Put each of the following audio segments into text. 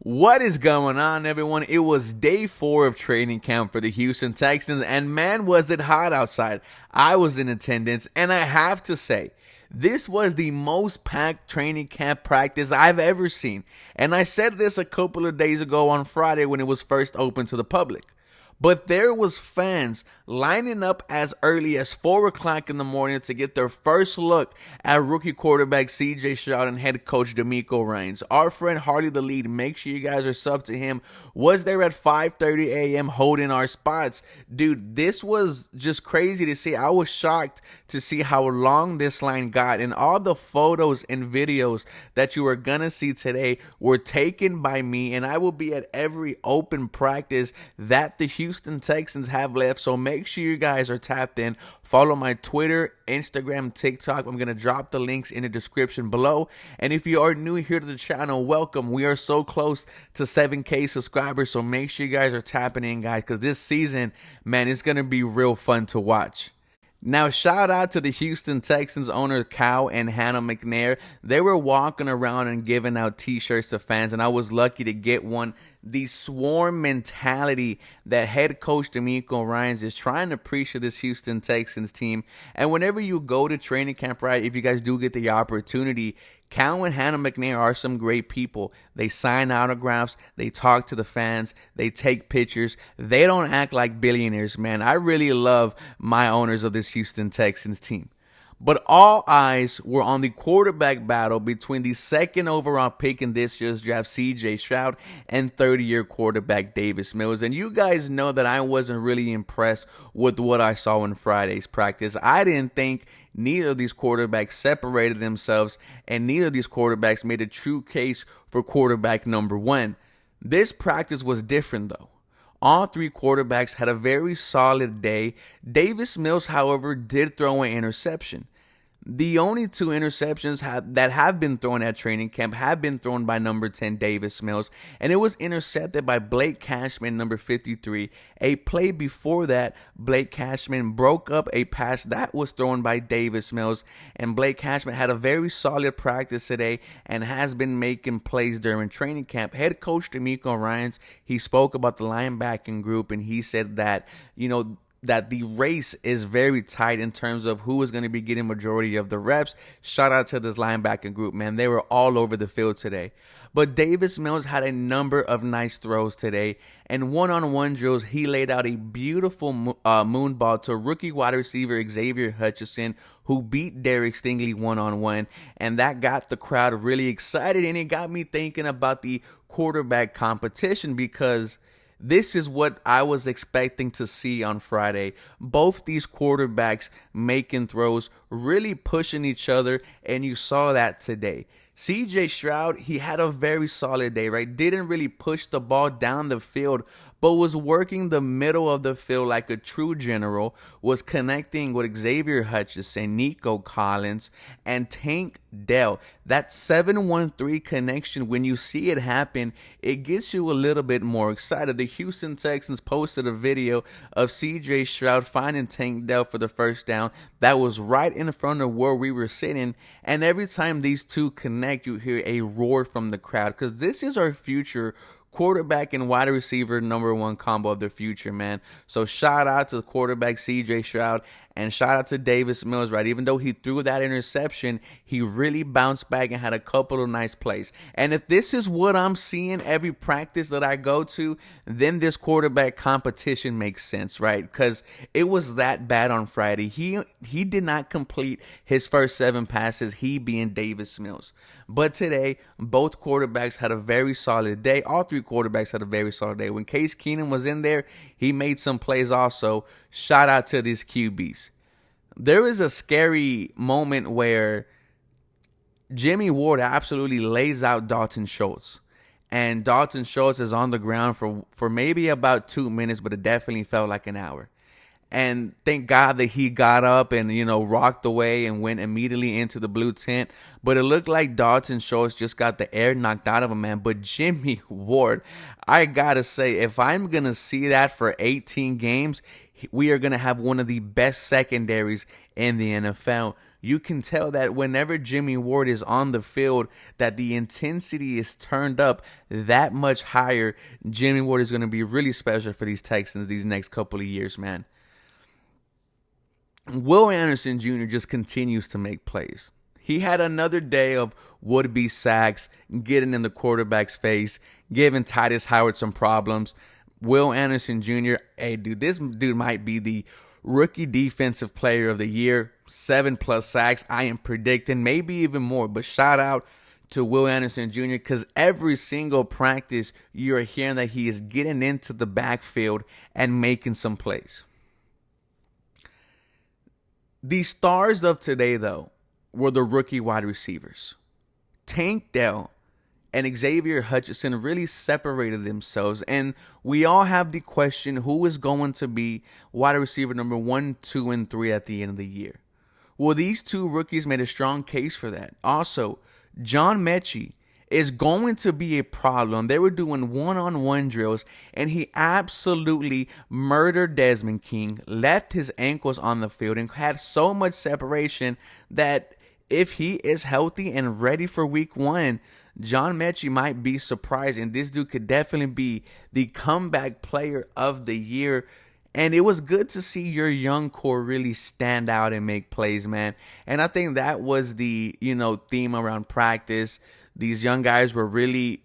What is going on, everyone? It was day 4 of training camp for the Houston Texans, and man, was it hot outside. I was in attendance, and I have to say, this was the most packed training camp practice I've ever seen. And I said this a couple of days ago on Friday when it was first open to the public. But there was fans lining up as early as 4 o'clock in the morning to get their first look at rookie quarterback C.J. Stroud and head coach DeMeco Ryans. Our friend Hardy the Lead, make sure you guys are sub to him, was there at 5:30 a.m. holding our spots. Dude, this was just crazy to see. I was shocked to see how long this line got, and all the photos and videos that you are going to see today were taken by me, and I will be at every open practice that the Houston Texans have left. So make sure you guys are tapped in. Follow my Twitter, Instagram, TikTok. I'm going to drop the links in the description below. And if you are new here to the channel, welcome. We are so close to 7K subscribers. So make sure you guys are tapping in, guys, because this season, man, it's going to be real fun to watch. Now, shout out to the Houston Texans owner, Cal and Hannah McNair. They were walking around and giving out t-shirts to fans, and I was lucky to get one. The swarm mentality that head coach DeMeco Ryans is trying to preach to this Houston Texans team. And whenever you go to training camp, right, if you guys do get the opportunity, Cal and Hannah McNair are some great people. They sign autographs, they talk to the fans, they take pictures. They don't act like billionaires, man. I really love my owners of this Houston Texans team. But all eyes were on the quarterback battle between the second overall pick in this year's draft, C.J. Stroud, and 30-year quarterback Davis Mills. And you guys know that I wasn't really impressed with what I saw in Friday's practice. I didn't think neither of these quarterbacks separated themselves, and neither of these quarterbacks made a true case for quarterback number one. This practice was different, though. All three quarterbacks had a very solid day. Davis Mills, however, did throw an interception. The only two interceptions that have been thrown at training camp have been thrown by number 10, Davis Mills, and it was intercepted by Blake Cashman, number 53. A play before that, Blake Cashman broke up a pass that was thrown by Davis Mills, and Blake Cashman had a very solid practice today and has been making plays during training camp. Head coach DeMeco Ryans, he spoke about the linebacking group, and he said that, that the race is very tight in terms of who is going to be getting majority of the reps. Shout out to this linebacking group, man. They were all over the field today. But Davis Mills had a number of nice throws today. And one-on-one drills, he laid out a beautiful moon ball to rookie wide receiver Xavier Hutchinson, who beat Derek Stingley one-on-one. And that got the crowd really excited. And it got me thinking about the quarterback competition, because this is what I was expecting to see on Friday. Both these quarterbacks making throws, really pushing each other, and you saw that today. C.J. Stroud, he had a very solid day, right? Didn't really push the ball down the field, but was working the middle of the field like a true general, was connecting with Xavier Hutchinson, Nico Collins, and Tank Dell. That 7-1-3 connection, when you see it happen, it gets you a little bit more excited. The Houston Texans posted a video of C.J. Stroud finding Tank Dell for the first down. That was right in front of where we were sitting, and every time these two connect, you hear a roar from the crowd, because this is our future quarterback and wide receiver number one combo of the future, man. So shout out to the quarterback C.J. Stroud, and shout out to Davis Mills, right? Even though he threw that interception, he really bounced back and had a couple of nice plays. And if this is what I'm seeing every practice that I go to, then this quarterback competition makes sense, right? Because it was that bad on Friday. He did not complete his first 7 passes, he being Davis Mills. But today, both quarterbacks had a very solid day. All three quarterbacks had a very solid day. When Case Keenum was in there, he made some plays also. Shout out to these QBs. There is a scary moment where Jimmy Ward absolutely lays out Dalton Schultz. And Dalton Schultz is on the ground for maybe about 2 minutes, but it definitely felt like an hour. And thank God that he got up and, rocked away and went immediately into the blue tent. But it looked like Dalton Schultz just got the air knocked out of him, man. But Jimmy Ward, I got to say, if I'm going to see that for 18 games, we are going to have one of the best secondaries in the NFL. You can tell that whenever Jimmy Ward is on the field, that the intensity is turned up that much higher. Jimmy Ward is going to be really special for these Texans these next couple of years, man. Will Anderson Jr. just continues to make plays. He had another day of would-be sacks, getting in the quarterback's face, giving Titus Howard some problems. Will Anderson Jr., hey, dude, this dude might be the rookie defensive player of the year. 7+ sacks. I am predicting maybe even more. But shout out to Will Anderson Jr. because every single practice you're hearing that he is getting into the backfield and making some plays. The stars of today, though, were the rookie wide receivers. Tank Dell and Xavier Hutchinson really separated themselves. And we all have the question, who is going to be wide receiver number 1, 2, and 3 at the end of the year? Well, these two rookies made a strong case for that. Also, John Mechie is going to be a problem. They were doing one-on-one drills, and he absolutely murdered Desmond King, left his ankles on the field, and had so much separation that if he is healthy and ready for week 1, John Mechie might be surprising. This dude could definitely be the comeback player of the year. And it was good to see your young core really stand out and make plays, man. And I think that was the, theme around practice. These young guys were really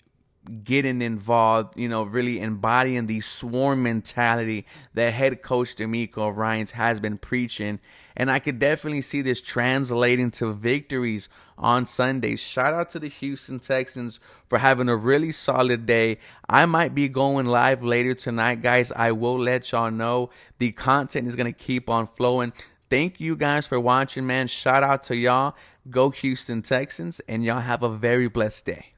getting involved, really embodying the swarm mentality that head coach D'Amico Ryans has been preaching. And I could definitely see this translating to victories on Sunday. Shout out to the Houston Texans for having a really solid day. I might be going live later tonight, guys. I will let y'all know. The content is going to keep on flowing. Thank you guys for watching, man. Shout out to y'all. Go Houston Texans, and y'all have a very blessed day.